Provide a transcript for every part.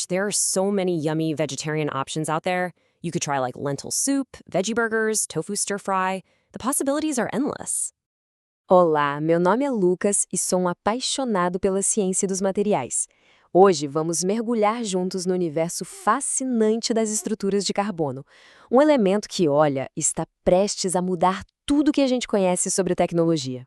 there are so many yummy vegetarian options out there. You could try like lentil soup, veggie burgers, tofu stir fry. The possibilities are endless. Olá, meu nome é Lucas e sou um apaixonado pela ciência dos materiais. Hoje vamos mergulhar juntos no universo fascinante das estruturas de carbono, um elemento que, olha, está prestes a mudar tudo que a gente conhece sobre tecnologia.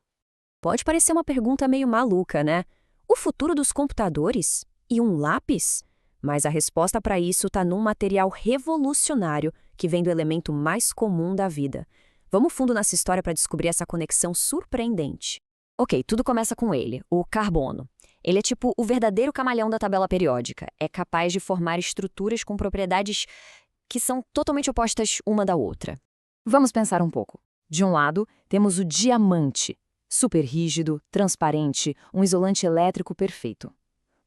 Pode parecer uma pergunta meio maluca, né? O futuro dos computadores? E um lápis? Mas a resposta para isso está num material revolucionário que vem do elemento mais comum da vida. Vamos fundo nessa história para descobrir essa conexão surpreendente. Ok, tudo começa com ele, o carbono. Ele é tipo o verdadeiro camaleão da tabela periódica. É capaz de formar estruturas com propriedades que são totalmente opostas uma da outra. Vamos pensar um pouco. De um lado, temos o diamante, super rígido, transparente, um isolante elétrico perfeito.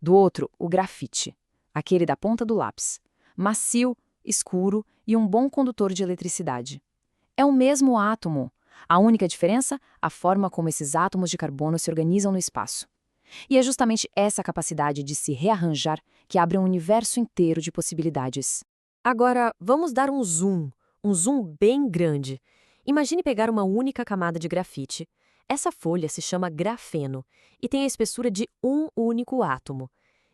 Do outro, o grafite, aquele da ponta do lápis, macio, escuro e um bom condutor de eletricidade. É o mesmo átomo. A única diferença? A forma como esses átomos de carbono se organizam no espaço. E é justamente essa capacidade de se rearranjar que abre um universo inteiro de possibilidades. Agora, vamos dar um zoom bem grande. Imagine pegar uma única camada de grafite. Essa folha se chama grafeno e tem a espessura de um único átomo.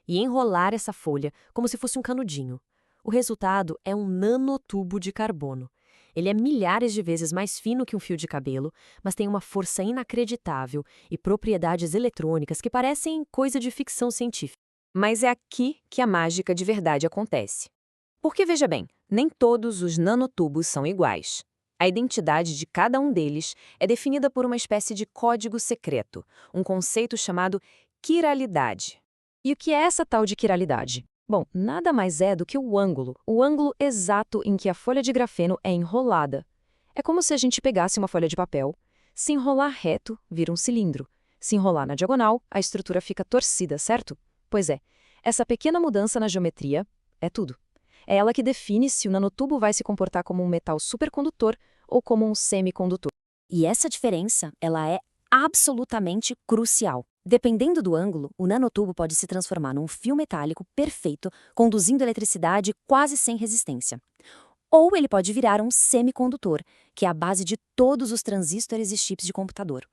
E enrolar essa folha como se fosse um canudinho. O resultado é um nanotubo de carbono. Ele é milhares de vezes mais fino que um fio de cabelo, mas tem uma força inacreditável e propriedades eletrônicas que parecem coisa de ficção científica. Mas é aqui que a mágica de verdade acontece. Porque, veja bem, nem todos os nanotubos são iguais. A identidade de cada um deles é definida por uma espécie de código secreto, um conceito chamado quiralidade. E o que é essa tal de quiralidade? Bom, nada mais é do que o ângulo exato em que a folha de grafeno é enrolada. É como se a gente pegasse uma folha de papel, se enrolar reto, vira um cilindro. Se enrolar na diagonal, a estrutura fica torcida, certo? Pois é, essa pequena mudança na geometria é tudo. É ela que define se o nanotubo vai se comportar como um metal supercondutor ou como um semicondutor. E essa diferença, ela é absolutamente crucial. Dependendo do ângulo, o nanotubo pode se transformar num fio metálico perfeito, conduzindo eletricidade quase sem resistência. Ou ele pode virar um semicondutor, que é a base de todos os transistores e chips de computador.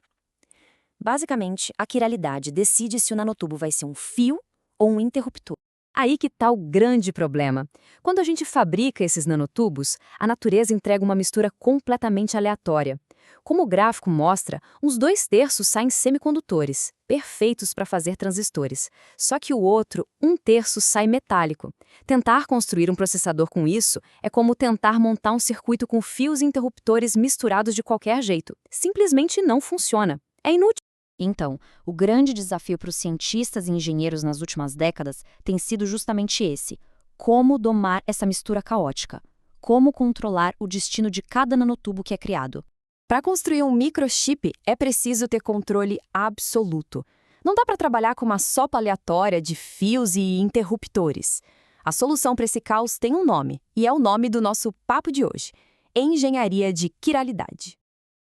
Basicamente, a quiralidade decide se o nanotubo vai ser um fio ou um interruptor. Aí que está o grande problema. Quando a gente fabrica esses nanotubos, a natureza entrega uma mistura completamente aleatória. Como o gráfico mostra, uns 2/3 saem semicondutores, perfeitos para fazer transistores. Só que o outro, 1/3 sai metálico. Tentar construir um processador com isso é como tentar montar um circuito com fios e interruptores misturados de qualquer jeito. Simplesmente não funciona. É inútil. Então, o grande desafio para os cientistas e engenheiros nas últimas décadas tem sido justamente esse: como domar essa mistura caótica? Como controlar o destino de cada nanotubo que é criado? Para construir um microchip, é preciso ter controle absoluto. Não dá para trabalhar com uma sopa aleatória de fios e interruptores. A solução para esse caos tem um nome, e é o nome do nosso papo de hoje: engenharia de quiralidade.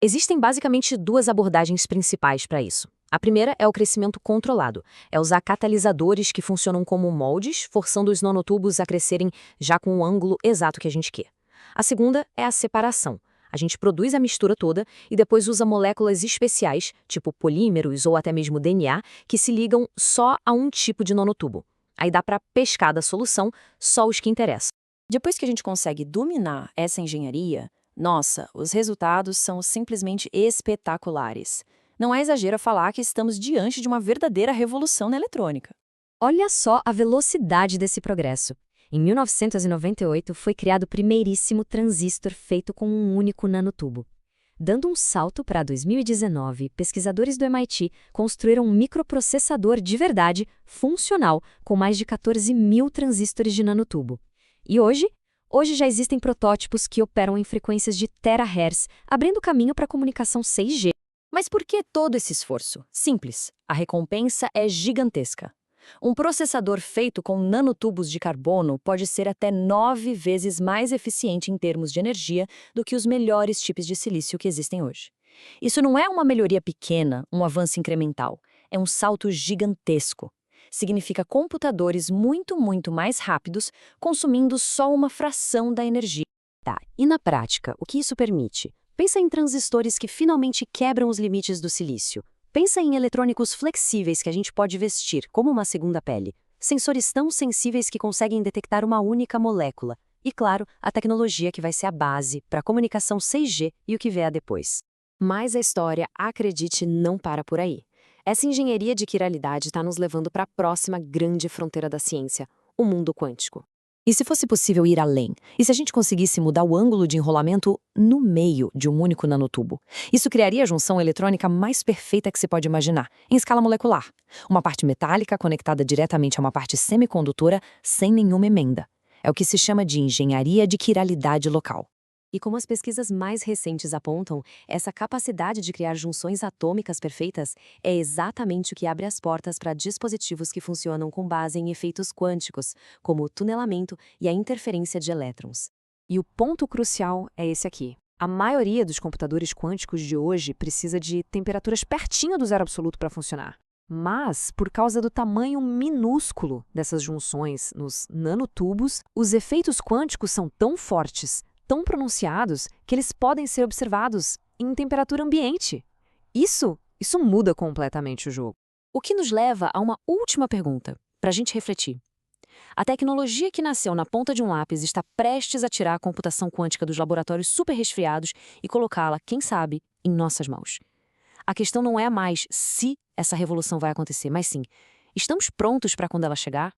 Existem basicamente duas abordagens principais para isso. A primeira é o crescimento controlado. É usar catalisadores que funcionam como moldes, forçando os nanotubos a crescerem já com o ângulo exato que a gente quer. A segunda é a separação. A gente produz a mistura toda e depois usa moléculas especiais, tipo polímeros ou até mesmo DNA, que se ligam só a um tipo de nanotubo. Aí dá para pescar da solução só os que interessam. Depois que a gente consegue dominar essa engenharia, nossa, os resultados são simplesmente espetaculares. Não é exagero falar que estamos diante de uma verdadeira revolução na eletrônica. Olha só a velocidade desse progresso. Em 1998, foi criado o primeiríssimo transistor feito com um único nanotubo. Dando um salto para 2019, pesquisadores do MIT construíram um microprocessador de verdade, funcional, com mais de 14 mil transistores de nanotubo. E hoje já existem protótipos que operam em frequências de terahertz, abrindo caminho para a comunicação 6G. Mas por que todo esse esforço? Simples, a recompensa é gigantesca. Um processador feito com nanotubos de carbono pode ser até 9 vezes mais eficiente em termos de energia do que os melhores chips de silício que existem hoje. Isso não é uma melhoria pequena, um avanço incremental. É um salto gigantesco. significa computadores muito, muito mais rápidos, consumindo só uma fração da energia. Tá, e na prática, o que isso permite? Pensa em transistores que finalmente quebram os limites do silício. Pensa em eletrônicos flexíveis que a gente pode vestir, como uma segunda pele. Sensores tão sensíveis que conseguem detectar uma única molécula. E, claro, a tecnologia que vai ser a base para a comunicação 6G e o que vier depois. Mas a história, acredite, não para por aí. Essa engenharia de quiralidade está nos levando para a próxima grande fronteira da ciência, o mundo quântico. E se fosse possível ir além? E se a gente conseguisse mudar o ângulo de enrolamento no meio de um único nanotubo? Isso criaria a junção eletrônica mais perfeita que se pode imaginar, em escala molecular. Uma parte metálica conectada diretamente a uma parte semicondutora sem nenhuma emenda. É o que se chama de engenharia de quiralidade local. E como as pesquisas mais recentes apontam, essa capacidade de criar junções atômicas perfeitas é exatamente o que abre as portas para dispositivos que funcionam com base em efeitos quânticos, como o tunelamento e a interferência de elétrons. E o ponto crucial é esse aqui. A maioria dos computadores quânticos de hoje precisa de temperaturas pertinho do zero absoluto para funcionar. Mas, por causa do tamanho minúsculo dessas junções nos nanotubos, os efeitos quânticos são tão fortes, tão pronunciados, que eles podem ser observados em temperatura ambiente. Isso muda completamente o jogo. O que nos leva a uma última pergunta, para a gente refletir. A tecnologia que nasceu na ponta de um lápis está prestes a tirar a computação quântica dos laboratórios super resfriados e colocá-la, quem sabe, em nossas mãos. A questão não é mais se essa revolução vai acontecer, mas sim, estamos prontos para quando ela chegar?